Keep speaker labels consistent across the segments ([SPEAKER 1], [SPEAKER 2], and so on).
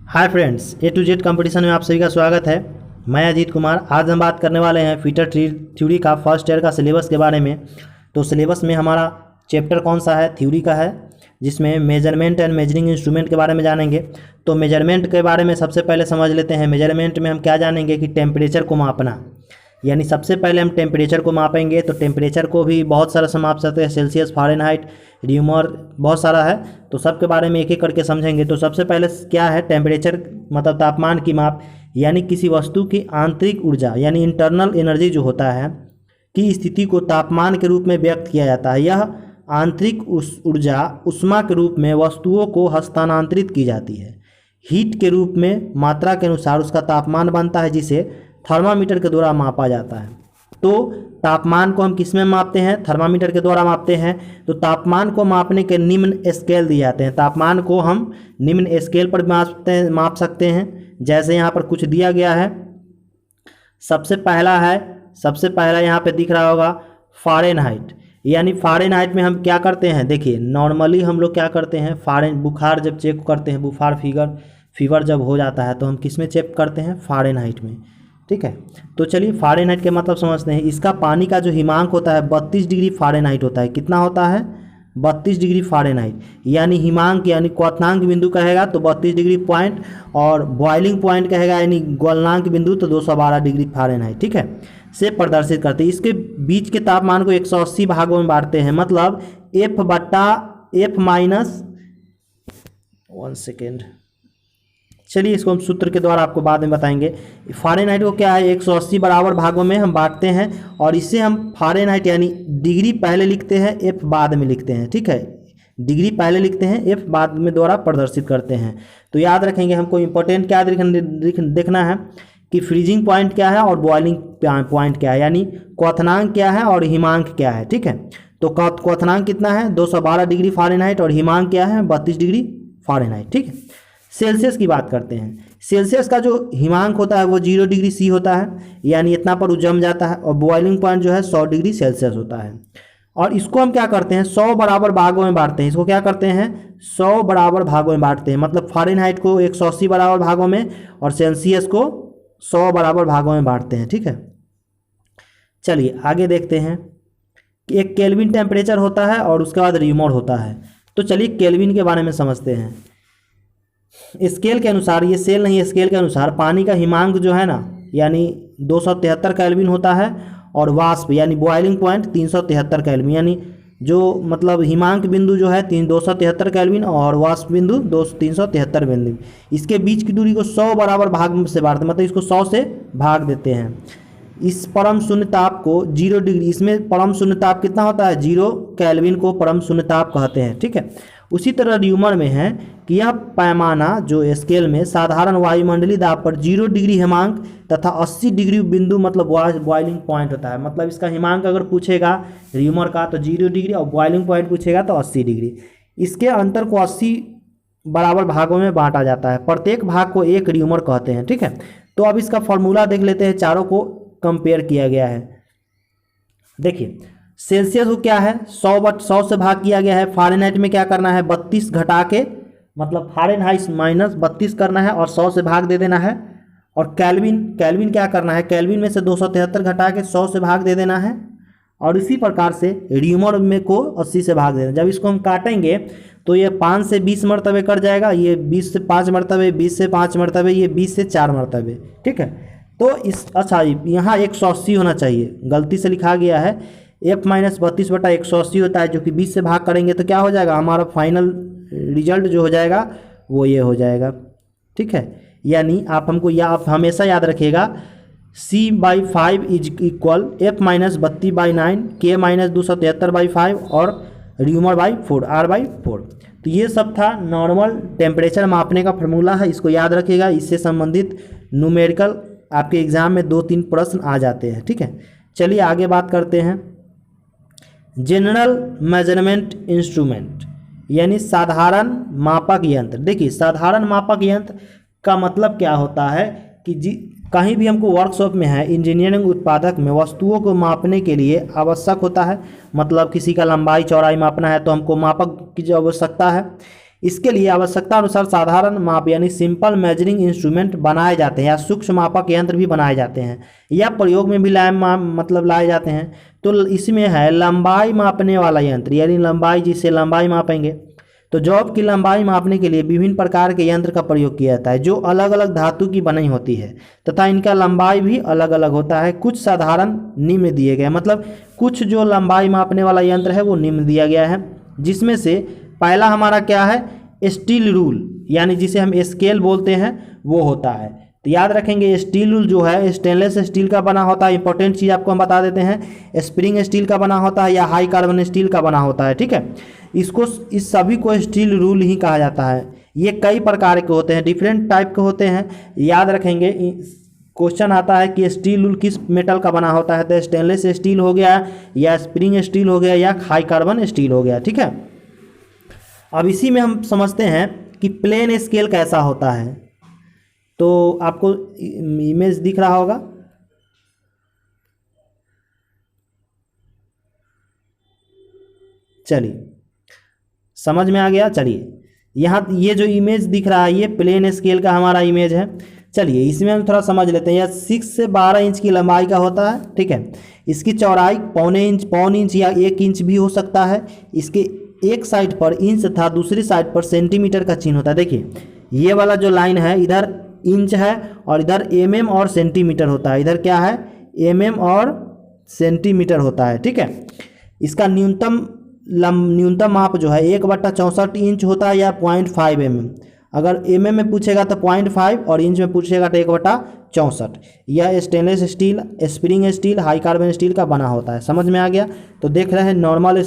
[SPEAKER 1] Hi friends, A to Z competition में आप सभी का स्वागत है। मैं अजीत कुमार। आज हम बात करने वाले हैं फीटर थ्योरी का फर्स्ट ईयर का सिलेबस के बारे में। तो सिलेबस में हमारा चैप्टर कौन सा है? थ्योरी का है, जिसमें मेजरमेंट एंड मेजरिंग इंस्ट्रूमेंट के बारे में जानेंगे। तो मेजरमेंट के बारे में सबसे पहले समझ लेते हैं। मेजरमेंट में हम क्या जानेंगे कि टेम्परेचर को मापना, यानी सबसे पहले हम टेम्परेचर को मापेंगे। तो टेम्परेचर को भी बहुत सारा से माप सकते हैं, सेल्सियस, फ़ारेनहाइट, र्यूमर, बहुत सारा है। तो सबके बारे में एक एक करके समझेंगे। तो सबसे पहले क्या है टेम्परेचर? मतलब तापमान की माप, यानी किसी वस्तु की आंतरिक ऊर्जा यानी इंटरनल एनर्जी जो होता है की स्थिति को तापमान के रूप में व्यक्त किया जाता है। यह आंतरिक ऊर्जा ऊष्मा के रूप में वस्तुओं को हस्तांतरित की जाती है। हीट के रूप में मात्रा के अनुसार उसका तापमान बनता है, जिसे थर्मामीटर के द्वारा मापा जाता है। तो तापमान को हम किस में मापते हैं? थर्मामीटर के द्वारा मापते हैं। तो तापमान को मापने के निम्न स्केल दिए जाते हैं। तापमान को हम निम्न स्केल पर माप सकते हैं। जैसे यहाँ पर कुछ दिया गया है। सबसे पहला यहाँ पे दिख रहा होगा फ़ारेनहाइट। यानी फ़ारेनहाइट में हम क्या करते हैं? देखिए, नॉर्मली हम लोग क्या करते हैं, बुखार जब चेक करते हैं, बुखार फीवर जब हो जाता है तो हम किस में चेक करते हैं? फ़ारेनहाइट में। ठीक है, तो चलिए फ़ारेनहाइट के मतलब समझते हैं। इसका पानी का जो हिमांक होता है 32 डिग्री फ़ारेनहाइट होता है। कितना होता है? 32 डिग्री फ़ारेनहाइट। यानी हिमांक यानी क्वथनांक बिंदु कहेगा तो 32 डिग्री पॉइंट, और बॉइलिंग पॉइंट कहेगा यानी गलनांक बिंदु तो 212 डिग्री फ़ारेनहाइट। ठीक है, से प्रदर्शित करते हैं। इसके बीच के तापमान को 180 भागों में बांटते हैं। मतलब F माइनस 1 सेकेंड, चलिए इसको हम सूत्र के द्वारा आपको बाद में बताएंगे। फ़ारेनहाइट को क्या है 180 बराबर भागों में हम बांटते हैं, और इससे हम फ़ारेनहाइट यानी डिग्री पहले लिखते हैं, एफ बाद में लिखते हैं। ठीक है, डिग्री पहले लिखते हैं, एफ बाद में द्वारा प्रदर्शित करते हैं। तो याद रखेंगे, हमको इम्पोर्टेंट क्या देखना है कि फ्रीजिंग पॉइंट क्या है और बॉइलिंग पॉइंट क्या है, यानी क्वथनांक क्या है और हिमांक क्या है। ठीक है, तो क्वथनांक कितना है? 212 डिग्री फ़ारेनहाइट, और हिमांक क्या है? 32 डिग्री फ़ारेनहाइट। ठीक है, सेल्सियस की बात करते हैं। सेल्सियस का जो हिमांक होता है वो 0 डिग्री सी होता है, यानी इतना पर वो जम जाता है, और बॉइलिंग पॉइंट जो है 100 डिग्री सेल्सियस होता है। और इसको हम क्या करते हैं? 100 बराबर भागों में बांटते हैं। इसको क्या करते हैं? 100 बराबर भागों में बांटते हैं। मतलब फ़ारेनहाइट को 180 बराबर भागों में और सेल्सियस को 100 बराबर भागों में बांटते हैं। ठीक है, चलिए आगे देखते हैं कि एक केल्विन टेम्परेचर होता है और उसके बाद र्यूमर होता है। तो चलिए केल्विन के बारे में समझते हैं। स्केल के अनुसार, ये सेल नहीं, स्केल के अनुसार पानी का हिमांक जो है ना, यानी 273 केल्विन होता है, और वाष्प यानी बॉइलिंग पॉइंट 373 केल्विन। यानी जो मतलब हिमांक बिंदु जो है 273 केल्विन और वाष्प बिंदु 373 बिंदु। इसके बीच की दूरी को 100 बराबर भाग से बांटते हैं, मतलब इसको 100 से भाग देते हैं। इस परम शून्य ताप को 0 डिग्री, इसमें परम शून्य ताप कितना होता है? 0 केल्विन को परम शून्य ताप कहते हैं। ठीक है, उसी तरह र्यूमर में है कि यह पैमाना जो स्केल में साधारण वायुमंडलीय दाब पर 0 डिग्री हिमांक तथा 80 डिग्री बिंदु मतलब बॉइलिंग पॉइंट होता है। मतलब इसका हिमांक अगर पूछेगा र्यूमर का तो 0 डिग्री, और बॉइलिंग पॉइंट पूछेगा तो 80 डिग्री। इसके अंतर को 80 बराबर भागों में बांटा जाता है। प्रत्येक भाग को एक र्यूमर कहते हैं। ठीक है, तो अब इसका फॉर्मूला देख लेते हैं। चारों को कंपेयर किया गया है। देखिए, सेल्सियस को क्या है 100 से भाग किया गया है। फ़ारेनहाइट में क्या करना है? 32 घटा के, मतलब फ़ारेनहाइट माइनस 32 करना है और 100 से भाग दे देना है। और केल्विन क्या करना है? केल्विन में से 273 घटा के 100 से भाग दे देना है। और इसी प्रकार से र्यूमर में को 80 से भाग देना। जब इसको हम काटेंगे तो ये 5 से 20 मरतबे कट जाएगा, ये 20 से 5 मरतबे, 20 से 5 मरतबे, ये 20 से 4 मरतबे। ठीक है, तो अच्छा यहाँ 180 होना चाहिए, गलती से लिखा गया है। F माइनस 32 बटा 180 होता है, जो कि 20 से भाग करेंगे तो क्या हो जाएगा? हमारा फाइनल रिजल्ट जो हो जाएगा वो ये हो जाएगा। ठीक है, यानी आप हमेशा याद रखिएगा C/5 is equal F minus 32/9, K minus 273/5 और र्यूमर/4, R/4। तो ये सब था नॉर्मल टेम्परेचर मापने का फार्मूला है, इसको याद रखिएगा। इससे संबंधित न्यूमेरिकल आपके एग्जाम में 2-3 प्रश्न आ जाते हैं। ठीक है, चलिए आगे बात करते हैं। जनरल मेजरमेंट इंस्ट्रूमेंट यानी साधारण मापक यंत्र। देखिए, साधारण मापक यंत्र का मतलब क्या होता है कि कहीं भी हमको वर्कशॉप में है, इंजीनियरिंग उत्पादक में वस्तुओं को मापने के लिए आवश्यक होता है। मतलब किसी का लंबाई चौड़ाई मापना है तो हमको मापक की आवश्यकता है। इसके लिए आवश्यकता अनुसार साधारण माप यानी सिंपल मेजरिंग इंस्ट्रूमेंट बनाए जाते हैं या सूक्ष्म मापक यंत्र भी बनाए जाते हैं या प्रयोग में भी लाए जाते हैं। तो इसमें है लंबाई मापने वाला यंत्र, यानी लंबाई, जिससे लंबाई मापेंगे। तो जॉब की लंबाई मापने के लिए विभिन्न प्रकार के यंत्र का प्रयोग किया जाता है जो अलग अलग धातु की बनी होती है तथा इनका लंबाई भी अलग अलग होता है। कुछ साधारण निम्न दिए गए, मतलब कुछ जो लंबाई मापने वाला यंत्र है वो निम्न दिया गया है, जिसमें से पहला हमारा क्या है, स्टील रूल, यानी जिसे हम स्केल बोलते हैं वो होता है। तो याद रखेंगे स्टील रूल जो है स्टेनलेस स्टील का बना होता है। इंपॉर्टेंट चीज़ आपको हम बता देते हैं, स्प्रिंग स्टील का बना होता है या हाई कार्बन स्टील का बना होता है। ठीक है, इस सभी को स्टील रूल ही कहा जाता है। ये कई प्रकार के होते हैं, डिफरेंट टाइप के होते हैं। याद रखेंगे, क्वेश्चन आता है कि स्टील रूल किस मेटल का बना होता है, तो स्टेनलेस स्टील हो गया या स्प्रिंग स्टील हो गया या हाई कार्बन स्टील हो गया। ठीक है, अब इसी में हम समझते हैं कि प्लेन स्केल कैसा होता है। तो आपको इमेज दिख रहा होगा, चलिए समझ में आ गया। चलिए यहाँ ये जो इमेज दिख रहा है ये प्लेन स्केल का हमारा इमेज है। चलिए इसमें हम थोड़ा समझ लेते हैं। यह 6 से 12 इंच की लंबाई का होता है। ठीक है, इसकी चौड़ाई पौन इंच या 1 इंच भी हो सकता है। इसके एक साइड पर इंच तथा दूसरी साइड पर सेंटीमीटर का चिन्ह होता है। देखिए ये वाला जो लाइन है इधर इंच है और इधर mm और सेंटीमीटर होता है। इधर क्या है, mm और सेंटीमीटर होता है। ठीक है, इसका न्यूनतम माप जो है 1/64 इंच होता है या 0.5 mm। अगर mm में पूछेगा तो 0.5 और इंच में पूछेगा तो 1/64। यह stainless steel, spring steel, high carbon steel का बना होता है। समझ में आ गया। तो देख रहे हैं नॉर्मल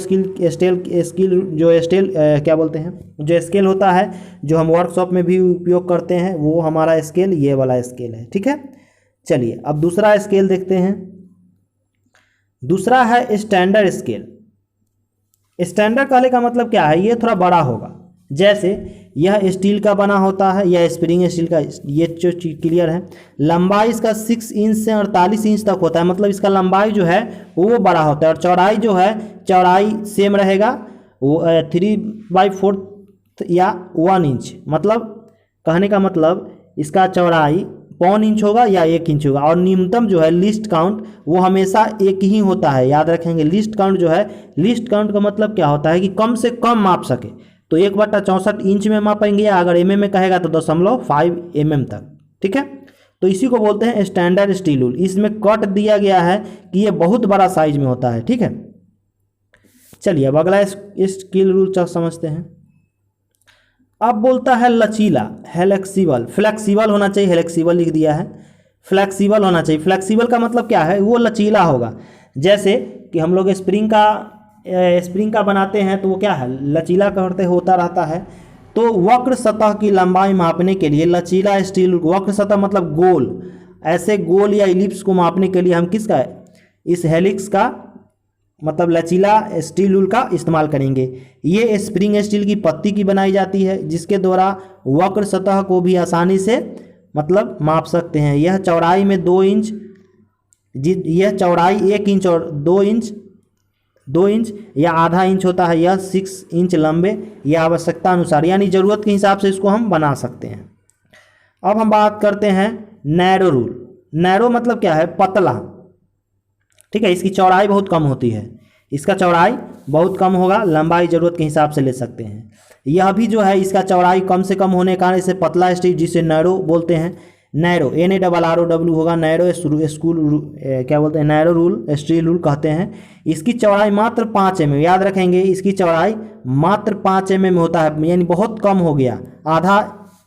[SPEAKER 1] क्या बोलते हैं, जो स्केल होता है जो हम वर्कशॉप में भी उपयोग करते हैं वो हमारा स्केल ये वाला स्केल है। ठीक है, चलिए अब दूसरा स्केल देखते हैं। दूसरा है स्टैंडर्ड स्केल। स्टैंडर्ड कहने का मतलब क्या है, ये थोड़ा बड़ा होगा। जैसे यह स्टील का बना होता है या स्प्रिंग स्टील का, ये जो क्लियर है। लंबाई इसका 6 इंच से 48 इंच तक होता है, मतलब इसका लंबाई जो है वो बड़ा होता है। और चौड़ाई जो है, चौड़ाई सेम रहेगा, वो 3/4 या 1 इंच। मतलब कहने का मतलब इसका चौड़ाई पौन इंच होगा या 1 इंच होगा। और न्यूनतम जो है लिस्ट काउंट वो हमेशा एक ही होता है। याद रखेंगे लिस्ट काउंट जो है, लिस्ट काउंट का मतलब क्या होता है कि कम से कम माप सके। तो 1/64 इंच में मापेंगे या अगर mm में कहेगा तो 0.5 mm तक। ठीक है, तो इसी को बोलते हैं स्टैंडर्ड स्टील रूल। इसमें कट दिया गया है कि ये बहुत बड़ा साइज में होता है। ठीक है, चलिए अब अगला स्टील रूल समझते हैं। अब बोलता है लचीला, फ्लेक्सिबल होना चाहिए, फ्लेक्सिबल लिख दिया है, फ्लेक्सिबल होना चाहिए। फ्लेक्सिबल का मतलब क्या है, वो लचीला होगा। जैसे कि हम लोग स्प्रिंग का बनाते हैं तो वो क्या है, लचीला करते होता रहता है। तो वक्र सतह की लंबाई मापने के लिए लचीला स्टील, वक्र सतह मतलब गोल, ऐसे गोल या इलिप्स को मापने के लिए हम किसका, इस हेलिक्स का मतलब लचीला स्टील रूल का इस्तेमाल करेंगे। ये स्प्रिंग स्टील की पत्ती की बनाई जाती है जिसके द्वारा वक्र सतह को भी आसानी से मतलब माप सकते हैं। यह चौड़ाई में 2 इंच, यह चौड़ाई 1 इंच और 2 इंच या आधा इंच होता है। यह 6 इंच लंबे या आवश्यकता अनुसार यानी ज़रूरत के हिसाब से इसको हम बना सकते हैं। अब हम बात करते हैं नैरो रूल। नैरो मतलब क्या है, पतला। ठीक है, इसकी चौड़ाई बहुत कम होती है, इसका चौड़ाई बहुत कम होगा, लंबाई ज़रूरत के हिसाब से ले सकते हैं। यह भी जो है इसका चौड़ाई कम से कम होने के कारण इसे पतला स्टील, जिसे नैरो बोलते हैं। नैरो NARROW होगा, नैरो क्या बोलते हैं, नैरो रूल स्टील रूल कहते हैं। इसकी चौड़ाई मात्र 5 mm, याद रखेंगे इसकी चौड़ाई मात्र 5 mm होता है, यानी बहुत कम हो गया, आधा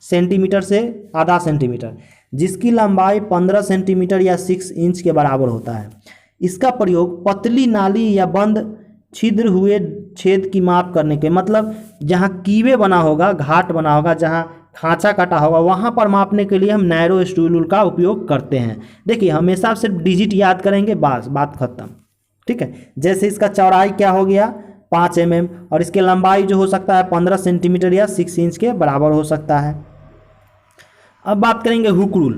[SPEAKER 1] सेंटीमीटर से आधा सेंटीमीटर, जिसकी लंबाई 15 सेंटीमीटर या 6 इंच के बराबर होता है। इसका प्रयोग पतली नाली या बंद छिद्र हुए छेद की माप करने के, मतलब जहाँ कीवे बना होगा, घाट बना होगा, जहाँ खांचा कटा होगा, वहाँ पर मापने के लिए हम नैरो स्टील रूल का उपयोग करते हैं। देखिए हमेशा सिर्फ डिजिट याद करेंगे, बस बात खत्म। ठीक है, जैसे इसका चौड़ाई क्या हो गया 5 mm और इसकी लंबाई जो हो सकता है 15 सेंटीमीटर या 6 इंच के बराबर हो सकता है। अब बात करेंगे हुक रूल।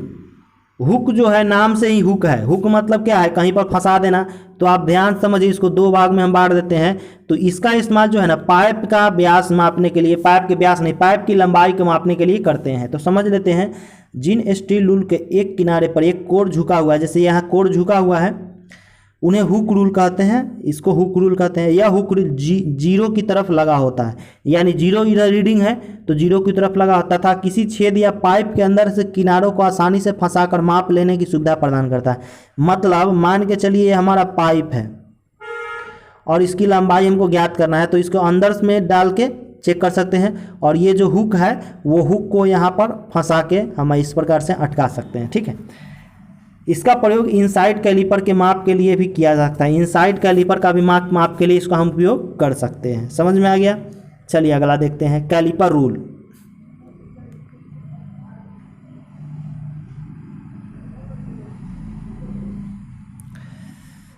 [SPEAKER 1] हुक जो है नाम से ही हुक है। हुक मतलब क्या है, कहीं पर फंसा देना। तो आप ध्यान समझिए, इसको दो भाग में हम बांट देते हैं। तो इसका इस्तेमाल जो है ना पाइप का व्यास मापने के लिए, पाइप के व्यास नहीं, पाइप की लंबाई को मापने के लिए करते हैं। तो समझ लेते हैं, जिन स्टील रूल के एक किनारे पर एक कोर झुका हुआ है, जैसे यहाँ कोर झुका हुआ है, उन्हें हुक रूल कहते हैं, इसको हुक रूल कहते हैं। यह हुक रूल जीरो की तरफ लगा होता है, यानी जीरो इधर रीडिंग है तो जीरो की तरफ लगा होता था। किसी छेद या पाइप के अंदर से किनारों को आसानी से फंसाकर माप लेने की सुविधा प्रदान करता है। मतलब मान के चलिए ये हमारा पाइप है और इसकी लंबाई हमको ज्ञात करना है, तो इसको अंदर में डाल के चेक कर सकते हैं। और ये जो हुक है वो हुक को यहाँ पर फंसा के हम इस प्रकार से अटका सकते हैं। ठीक है, इसका प्रयोग इनसाइड कैलिपर के माप के लिए भी किया जा सकता है। इनसाइड कैलिपर का भी माप के लिए इसका हम उपयोग कर सकते हैं। समझ में आ गया। चलिए अगला देखते हैं, कैलिपर रूल।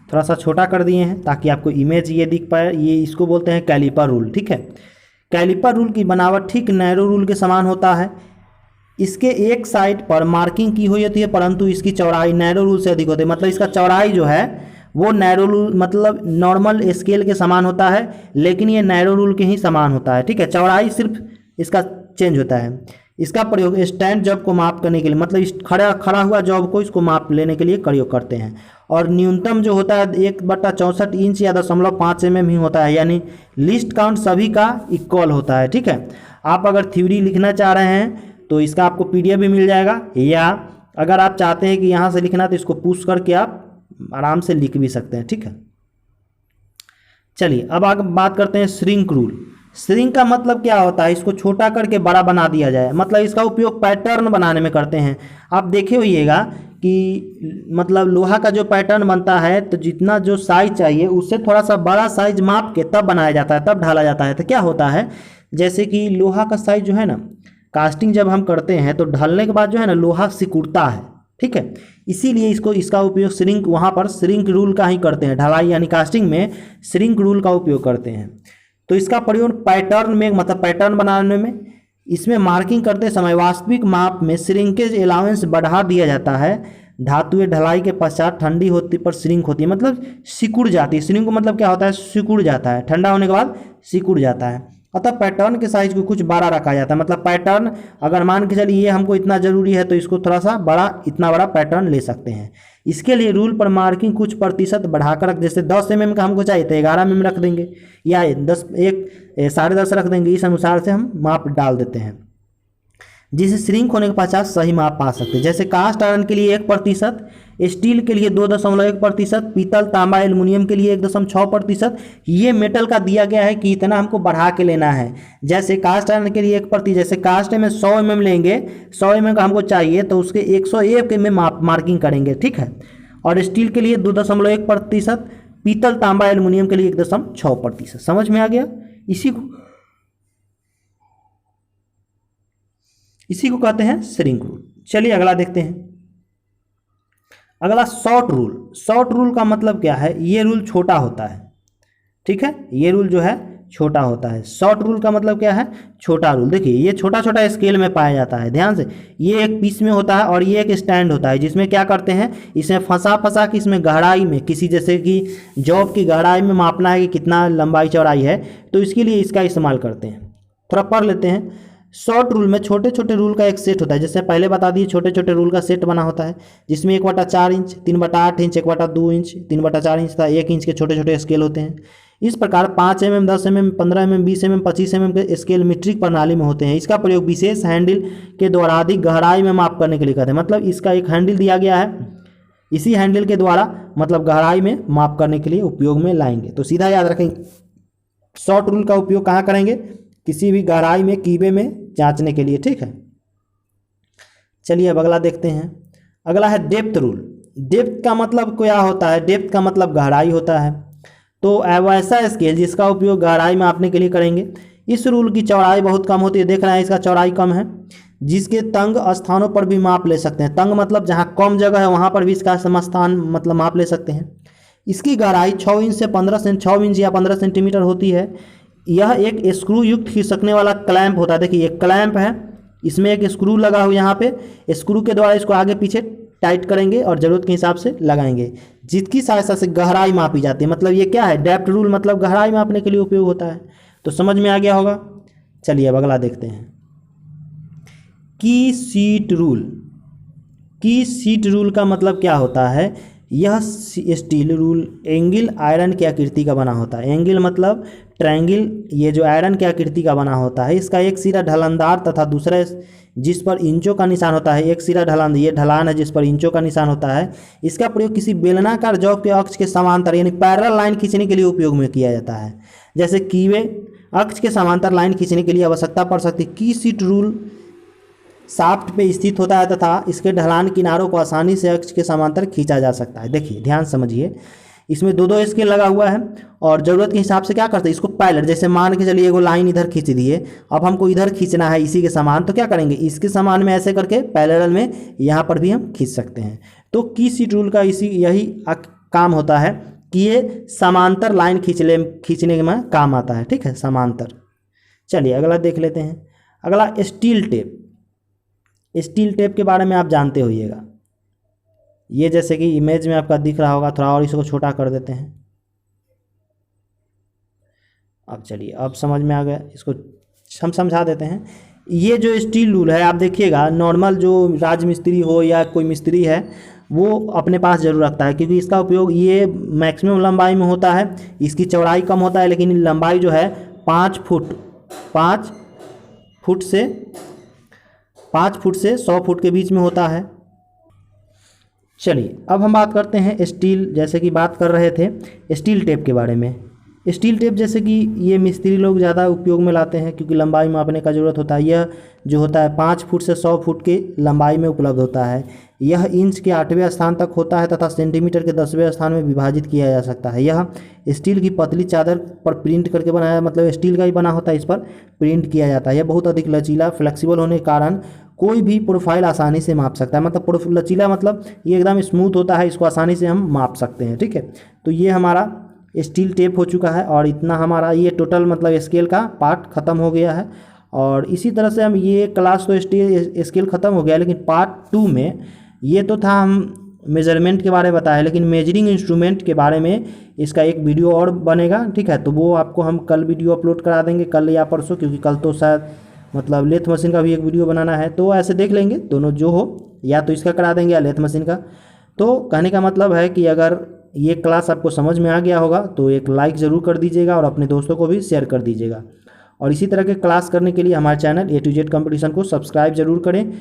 [SPEAKER 1] थोड़ा सा छोटा कर दिए हैं ताकि आपको इमेज ये दिख पाए। ये इसको बोलते हैं कैलिपर रूल। ठीक है, कैलिपर रूल की बनावट ठीक नैरो रूल के समान होता है। इसके एक साइड पर मार्किंग की हुई होती है, परंतु इसकी चौड़ाई नैरो रूल से अधिक होती है। मतलब इसका चौड़ाई जो है वो नैरो रूल मतलब नॉर्मल स्केल के समान होता है, लेकिन ये नैरो रूल के ही समान होता है। ठीक है, चौड़ाई सिर्फ इसका चेंज होता है। इसका प्रयोग स्टैंड जॉब को माप करने के लिए, मतलब इस खड़ा हुआ जॉब को इसको माप लेने के लिए प्रयोग करते हैं। और न्यूनतम जो होता है 1/64 इंच या 0.5 mm ही होता है, यानी लिस्ट काउंट सभी का इक्वल होता है। ठीक है, आप अगर थ्योरी लिखना चाह रहे हैं तो इसका आपको PDF भी मिल जाएगा, या अगर आप चाहते हैं कि यहाँ से लिखना तो इसको पुश करके आप आराम से लिख भी सकते हैं। ठीक है, चलिए अब आगे बात करते हैं श्रिंक रूल। श्रिंक का मतलब क्या होता है, इसको छोटा करके बड़ा बना दिया जाए। मतलब इसका उपयोग पैटर्न बनाने में करते हैं। आप देखे होइएगा कि मतलब लोहा का जो पैटर्न बनता है तो जितना जो साइज चाहिए उससे थोड़ा सा बड़ा साइज माप के तब बनाया जाता है, तब ढाला जाता है। तो क्या होता है, जैसे कि लोहा का साइज जो है ना, कास्टिंग जब हम करते हैं तो ढलने के बाद जो है ना लोहा सिकुड़ता है। ठीक है, इसीलिए इसका उपयोग श्रिंक, वहाँ पर श्रिंक रूल का ही करते हैं। ढलाई यानी कास्टिंग में श्रिंक रूल का उपयोग करते हैं। तो इसका प्रयोग पैटर्न में, मतलब पैटर्न बनाने में, इसमें मार्किंग करते समय वास्तविक माप में श्रिंकेज अलाउंस बढ़ा दिया जाता है। धातुएं ढलाई के पश्चात ठंडी होती पर श्रिंक होती है, मतलब सिकुड़ जाती है। श्रिंक मतलब क्या होता है, सिकुड़ जाता है, ठंडा होने के बाद सिकुड़ जाता है। अतः पैटर्न के साइज को कुछ बड़ा रखा जाता है। मतलब पैटर्न अगर मान के चलिए ये हमको इतना जरूरी है तो इसको थोड़ा सा बड़ा, इतना बड़ा पैटर्न ले सकते हैं। इसके लिए रूल पर मार्किंग कुछ प्रतिशत बढ़ाकर रख, जैसे 10 mm का हमको चाहिए तो 11 mm रख देंगे, या 10.5 रख देंगे। इस अनुसार से हम माप डाल देते हैं, जिसे श्रिंक होने के पश्चात सही माप पा सकते हैं। जैसे कास्ट आयरन के लिए 1%, स्टील के लिए 2.1%, पीतल तांबा एल्युमिनियम के लिए 1.6%। ये मेटल का दिया गया है कि इतना हमको बढ़ा के लेना है। जैसे कास्ट आयरन के लिए 1%, जैसे कास्ट में 100 mm लेंगे, 100 mm का हमको चाहिए तो उसके 101 में मार्किंग करेंगे। ठीक है, और स्टील के लिए 2.1%, पीतल तांबा एल्युमिनियम के लिए 1.6%। समझ में आ गया। इसी को कहते हैं श्रिंक रूल। चलिए अगला देखते हैं। अगला शॉर्ट रूल। शॉर्ट रूल का मतलब क्या है, ये रूल छोटा होता है। ठीक है, ये रूल जो है छोटा होता है। शॉर्ट रूल का मतलब क्या है, छोटा रूल। देखिए ये छोटा छोटा स्केल में पाया जाता है, ध्यान से। ये एक पीस में होता है और ये एक स्टैंड होता है, जिसमें क्या करते हैं, इसमें फंसा के इसमें गहराई में, किसी जैसे कि जॉब की गहराई में मापना है कि कितना लंबाई चौड़ाई है, तो इसके लिए इसका इस्तेमाल करते हैं। थोड़ा पढ़ लेते हैं। शॉर्ट रूल में छोटे छोटे रूल का एक सेट होता है। जैसे पहले बता दिए, छोटे छोटे रूल का सेट बना होता है, जिसमें 1/4 इंच, 3/8 इंच, 1/2 इंच, 3/4 इंच तथा 1 इंच के छोटे छोटे स्केल होते हैं। इस प्रकार 5 mm, 10 mm, 15 mm, 20 mm, 25 mm के स्केल मीट्रिक प्रणाली में होते हैं। इसका प्रयोग विशेष हैंडल के द्वारा अधिक गहराई में माप करने के लिए करते हैं। मतलब इसका एक हैंडल दिया गया है, इसी हैंडल के द्वारा मतलब गहराई में माप करने के लिए उपयोग में लाएंगे। तो सीधा याद रखेंगे, शॉर्ट रूल का उपयोग कहाँ करेंगे, किसी भी गहराई में, कीबे में जांचने के लिए। ठीक है, चलिए अब अगला देखते हैं। अगला है डेप्थ रूल। डेप्थ का मतलब क्या होता है, डेप्थ का मतलब गहराई होता है। तो वैसा स्केल जिसका उपयोग गहराई में मापने के लिए करेंगे। इस रूल की चौड़ाई बहुत कम होती है, देख रहे हैं इसका चौड़ाई कम है, जिसके तंग स्थानों पर भी माप ले सकते हैं। तंग मतलब जहाँ कम जगह है वहाँ पर भी इसका समस्थान मतलब माप ले सकते हैं। इसकी गहराई 6 इंच से 6 इंच या 15 सेंटीमीटर होती है। यह एक स्क्रू युक्त खिसकने वाला क्लैंप होता है। देखिए ये क्लैंप है, इसमें एक स्क्रू लगा हुआ यहाँ पे, स्क्रू के द्वारा इसको आगे पीछे टाइट करेंगे और ज़रूरत के हिसाब से लगाएंगे, जिसकी सहायता से गहराई मापी जाती है। मतलब ये क्या है, डेप्थ रूल मतलब गहराई मापने के लिए उपयोग होता है। तो समझ में आ गया होगा। चलिए अब अगला देखते हैं, की सीट रूल। की सीट रूल का मतलब क्या होता है, यह स्टील रूल एंगल आयरन की आकृति का बना होता है। एंगल मतलब ट्रायंगल, ये जो आयरन की आकृति का बना होता है, इसका एक सिरा ढलानदार तथा दूसरा जिस पर इंचों का निशान होता है। एक सिरा ढलान, ये ढलान है जिस पर इंचों का निशान होता है। इसका प्रयोग किसी बेलनाकार जॉब के अक्ष के समांतर यानी पैरेलल लाइन खींचने के लिए उपयोग में किया जाता है। जैसे कीवे अक्ष के समांतर लाइन खींचने के लिए आवश्यकता पड़ सकती है। की सीट रूल शाफ्ट पे स्थित होता है तथा इसके ढलान किनारों को आसानी से अक्ष के समांतर खींचा जा सकता है। देखिए ध्यान समझिए, इसमें दो दो स्केल लगा हुआ है और ज़रूरत के हिसाब से क्या करते हैं, इसको पैरेलल, जैसे मान के चलिए एगो लाइन इधर खींच दिए, अब हमको इधर खींचना है इसी के समान, तो क्या करेंगे, इसके समान में ऐसे करके पैरेलल में यहाँ पर भी हम खींच सकते हैं। तो की सीट रूल का यही काम होता है कि ये समांतर लाइन खींचने में काम आता है। ठीक है, समांतर। चलिए अगला देख लेते हैं। अगला स्टील टेप। स्टील टेप के बारे में आप जानते होइएगा। ये जैसे कि इमेज में आपका दिख रहा होगा, थोड़ा और इसको छोटा कर देते हैं। अब चलिए अब समझ में आ गया, इसको हम समझा देते हैं। ये जो स्टील रूल है आप देखिएगा, नॉर्मल जो राजमिस्त्री हो या कोई मिस्त्री है वो अपने पास जरूर रखता है, क्योंकि इसका उपयोग ये मैक्सिमम लंबाई में होता है। इसकी चौड़ाई कम होता है लेकिन लंबाई जो है 5 फुट से 100 फुट के बीच में होता है। चलिए अब हम बात करते हैं स्टील, जैसे कि बात कर रहे थे स्टील टेप के बारे में। स्टील टेप जैसे कि ये मिस्त्री लोग ज़्यादा उपयोग में लाते हैं क्योंकि लंबाई मापने का ज़रूरत होता है। यह जो होता है 5 फुट से 100 फुट के लंबाई में उपलब्ध होता है। यह इंच के 8वें स्थान तक होता है तथा सेंटीमीटर के 10वें स्थान में विभाजित किया जा सकता है। यह स्टील की पतली चादर पर प्रिंट करके बनाया, मतलब स्टील का ही बना होता है, इस पर प्रिंट किया जाता है। यह बहुत अधिक लचीला फ्लेक्सिबल होने के कारण कोई भी प्रोफाइल आसानी से माप सकता है। मतलब लचीला मतलब ये एकदम स्मूथ होता है, इसको आसानी से हम माप सकते हैं। ठीक है, तो ये हमारा स्टील टेप हो चुका है और इतना हमारा ये टोटल मतलब स्केल का पार्ट ख़त्म हो गया है। और इसी तरह से हम ये क्लास तो स्केल ख़त्म हो गया, लेकिन पार्ट 2 में ये तो था हम मेजरमेंट के बारे में बताया, लेकिन मेजरिंग इंस्ट्रूमेंट के बारे में इसका एक वीडियो और बनेगा। ठीक है, तो वो आपको हम कल वीडियो अपलोड करा देंगे, कल या परसों, क्योंकि कल तो शायद मतलब लेथ मशीन का भी एक वीडियो बनाना है, तो ऐसे देख लेंगे दोनों जो हो, या तो इसका करा देंगे या लेथ मशीन का। तो कहने का मतलब है कि अगर ये क्लास आपको समझ में आ गया होगा तो एक लाइक ज़रूर कर दीजिएगा और अपने दोस्तों को भी शेयर कर दीजिएगा। और इसी तरह के क्लास करने के लिए हमारे channel A to Z competition को सब्सक्राइब जरूर करें।